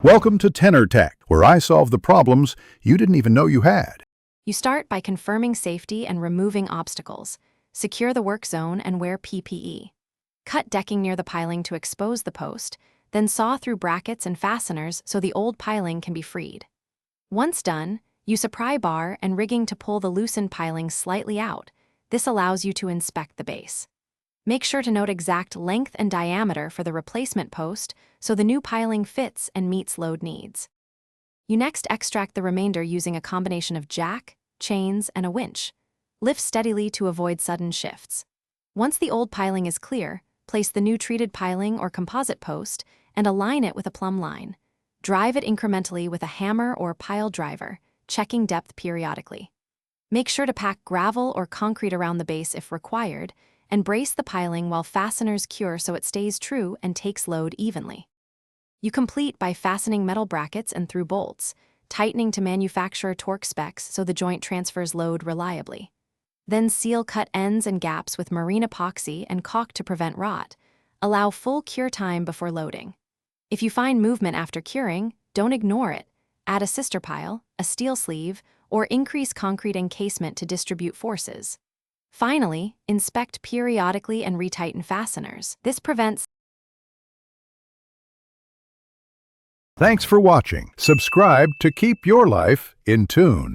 Welcome to Tenor Tech, where I solve the problems you didn't even know you had. You start by confirming safety and removing obstacles. Secure the work zone and wear PPE. Cut decking near the piling to expose the post, then saw through brackets and fasteners so the old piling can be freed. Once done, use a pry bar and rigging to pull the loosened piling slightly out. This allows you to inspect the base. Make sure to note exact length and diameter for the replacement post so the new piling fits and meets load needs. You next extract the remainder using a combination of jack, chains, and a winch. Lift steadily to avoid sudden shifts. Once the old piling is clear, place the new treated piling or composite post and align it with a plumb line. Drive it incrementally with a hammer or pile driver, checking depth periodically. Make sure to pack gravel or concrete around the base if required, and brace the piling while fasteners cure so it stays true and takes load evenly. You complete by fastening metal brackets and through bolts, tightening to manufacturer torque specs so the joint transfers load reliably. Then seal cut ends and gaps with marine epoxy and caulk to prevent rot. Allow full cure time before loading. If you find movement after curing, don't ignore it. Add a sister pile, a steel sleeve, or increase concrete encasement to distribute forces. Finally, inspect periodically and retighten fasteners. This prevents. Thanks for watching. Subscribe to keep your life in tune.